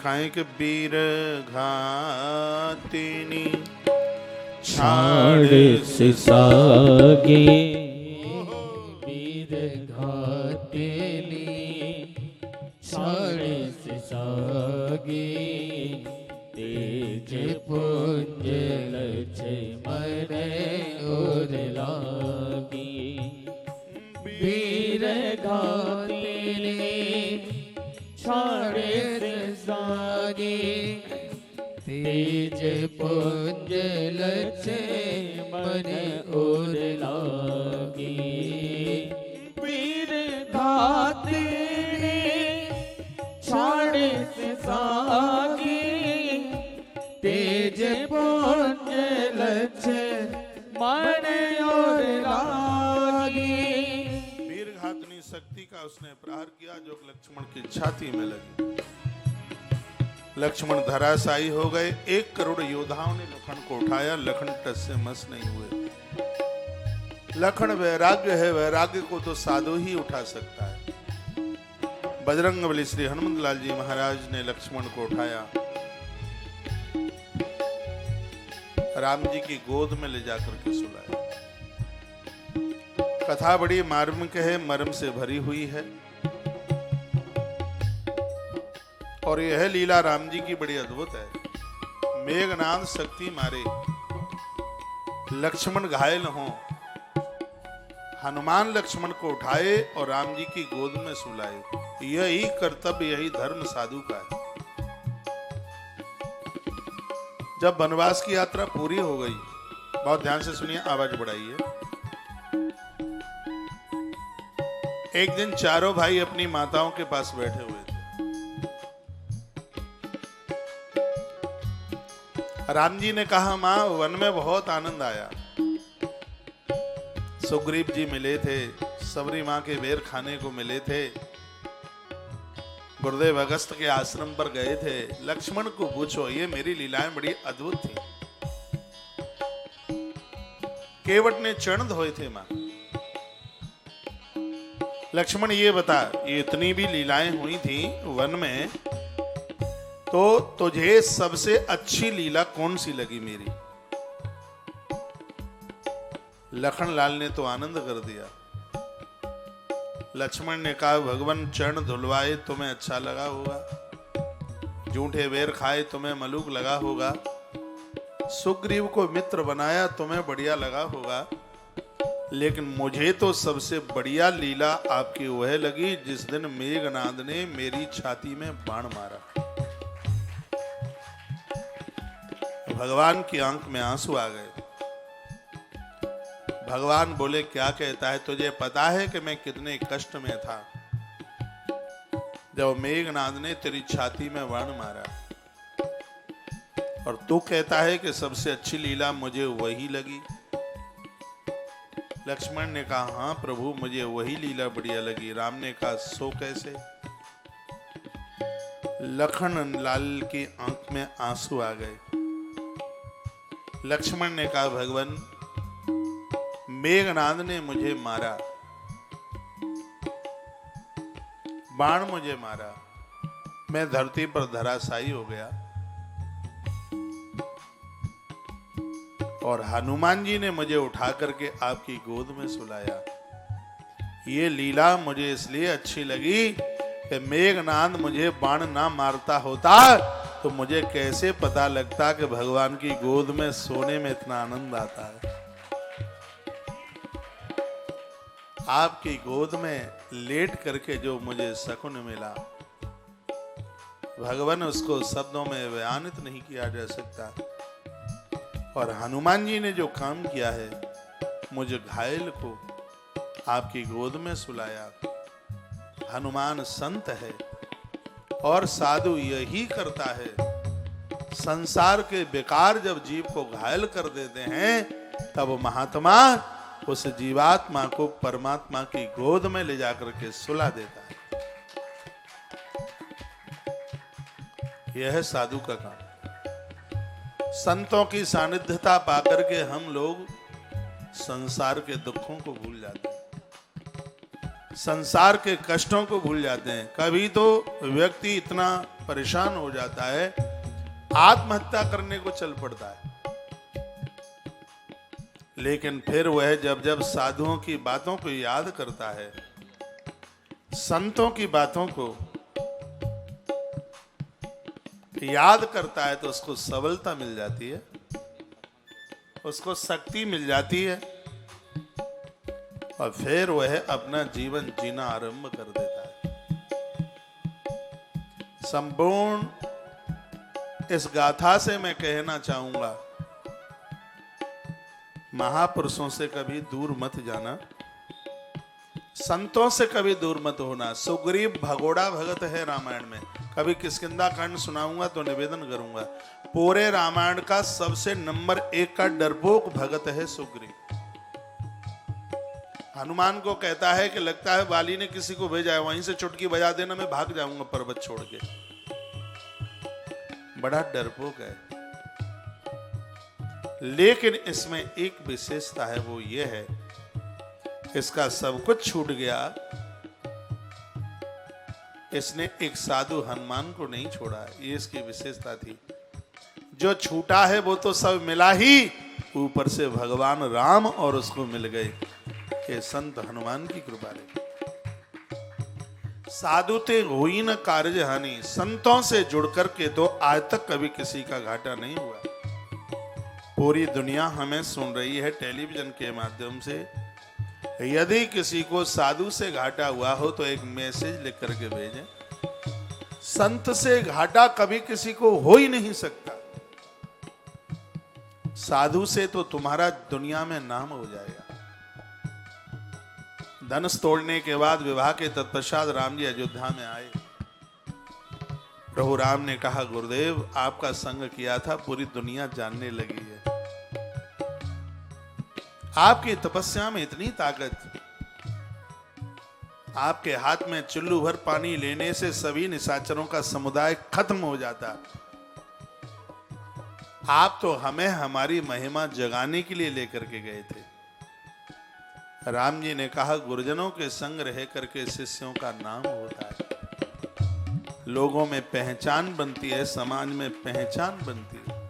लिखाएं कि वीर घातिनी छाड़ सिसागे वीर घातिनी छाड़ सिसागे तेज पुंज लक्ष्मण और लागी वीर घातिनी छाड़ सिसागे तेज पुंज लक्ष्मण और लागी वीर घातिनी छाड़ सिसागी तेज पुंज लक्ष्मण और लागी। वीर घातनी शक्ति का उसने प्रहार किया जो लक्ष्मण की छाती में लगी। लक्ष्मण धराशायी हो गए। 1 करोड़ योद्धाओं ने लखन को उठाया। लखन टस से मस नहीं हुए। लखन वैराग्य है, वैराग्य को तो साधु ही उठा सकता है। बजरंगबली श्री हनुमत लाल जी महाराज ने लक्ष्मण को उठाया, राम जी की गोद में ले जाकर के सुलाया। कथा बड़ी मार्मिक है, मर्म से भरी हुई है और यह लीला राम जी की बड़ी अद्भुत है। मेघनाद शक्ति मारे, लक्ष्मण घायल हों, हनुमान लक्ष्मण को उठाए और राम जी की गोद में सुलाए। यही कर्तव्य, यही धर्म साधु का है। जब वनवास की यात्रा पूरी हो गई, बहुत ध्यान से सुनिए, आवाज बढ़ाइए। एक दिन चारों भाई अपनी माताओं के पास बैठे हुए थे। राम जी ने कहा, मां, वन में बहुत आनंद आया। सुग्रीव जी मिले थे, सबरी मां के बेर खाने को मिले थे, गुरुदेव अगस्त के आश्रम पर गए थे। लक्ष्मण को पूछो, ये मेरी लीलाएं बड़ी अद्भुत थी। केवट ने चरण धोए थे मां। लक्ष्मण ये बता, ये इतनी भी लीलाएं हुई थी वन में, तो तुझे सबसे अच्छी लीला कौन सी लगी मेरी? लखन लाल ने तो आनंद कर दिया। लक्ष्मण ने कहा, भगवान चरण धुलवाए तुम्हें अच्छा लगा होगा, जूठे बेर खाए तुम्हें मलूक लगा होगा, सुग्रीव को मित्र बनाया तुम्हें बढ़िया लगा होगा, लेकिन मुझे तो सबसे बढ़िया लीला आपकी वह लगी जिस दिन मेघनाद ने मेरी छाती में बाण मारा। भगवान की आंख में आंसू आ गए। भगवान बोले, क्या कहता है? तुझे पता है कि मैं कितने कष्ट में था जब मेघनाद ने तेरी छाती में बाण मारा, और तू कहता है कि सबसे अच्छी लीला मुझे वही लगी। लक्ष्मण ने कहा, हाँ प्रभु, मुझे वही लीला बढ़िया लगी। राम ने कहा, सो कैसे? लखन लाल की आंख में आंसू आ गए। लक्ष्मण ने कहा, भगवान, मेघनाद ने मुझे मारा, बाण मुझे मारा, मैं धरती पर धराशायी हो गया, और हनुमान जी ने मुझे उठा करके आपकी गोद में सुलाया। ये लीला मुझे इसलिए अच्छी लगी कि मेघनाद मुझे बाण ना मारता होता तो मुझे कैसे पता लगता कि भगवान की गोद में सोने में इतना आनंद आता है। आपकी गोद में लेट करके जो मुझे शकुन मिला, भगवान उसको शब्दों में बयानित नहीं किया जा सकता। और हनुमान जी ने जो काम किया है, मुझे घायल को आपकी गोद में सुलाया। हनुमान संत है और साधु यही करता है। संसार के बेकार जब जीव को घायल कर देते हैं, तब महात्मा उस जीवात्मा को परमात्मा की गोद में ले जाकर के सुला देता है। यह है साधु का काम। संतों की सानिध्यता पाकर के हम लोग संसार के दुखों को भूल जाते हैं। संसार के कष्टों को भूल जाते हैं। कभी तो व्यक्ति इतना परेशान हो जाता है, आत्महत्या करने को चल पड़ता है। लेकिन फिर वह जब जब साधुओं की बातों को याद करता है, संतों की बातों को याद करता है, तो उसको सबलता मिल जाती है, उसको शक्ति मिल जाती है, और फिर वह अपना जीवन जीना आरंभ कर देता है। संपूर्ण इस गाथा से मैं कहना चाहूंगा, महापुरुषों से कभी दूर मत जाना, संतों से कभी दूर मत होना। सुग्रीव भगोड़ा भगत है रामायण में। कभी किष्किंधा कांड सुनाऊंगा तो निवेदन करूंगा, पूरे रामायण का सबसे नंबर 1 का डरपोक भगत है सुग्रीव। हनुमान को कहता है कि लगता है वाली ने किसी को भेजा है, वहीं से चुटकी बजा देना, मैं भाग जाऊंगा पर्वत छोड़ के। बड़ा डरपोक है। लेकिन इसमें एक विशेषता है, वो ये है, इसका सब कुछ छूट गया, इसने एक साधु हनुमान को नहीं छोड़ा। ये इसकी विशेषता थी। जो छूटा है वो तो सब मिला ही, ऊपर से भगवान राम और उसको मिल गए। ये संत हनुमान की कृपा रही। साधु ते हुई न कार्य हानि, संतों से जुड़ करके तो आज तक कभी किसी का घाटा नहीं हुआ। पूरी दुनिया हमें सुन रही है टेलीविजन के माध्यम से। यदि किसी को साधु से घाटा हुआ हो तो एक मैसेज लिख करके भेजें। संत से घाटा कभी किसी को हो ही नहीं सकता। साधु से तो तुम्हारा दुनिया में नाम हो जाएगा। धनुष तोड़ने के बाद विवाह के तत्पश्चात राम जी अयोध्या में आए। प्रभु राम ने कहा, गुरुदेव आपका संग किया था, पूरी दुनिया जानने लगी है। आपकी तपस्या में इतनी ताकत, आपके हाथ में चुल्लू भर पानी लेने से सभी निशाचरों का समुदाय खत्म हो जाता। आप तो हमें हमारी महिमा जगाने के लिए लेकर के गए थे। राम जी ने कहा, गुरुजनों के संग रह करके शिष्यों का नाम होता है, लोगों में पहचान बनती है, समाज में पहचान बनती है।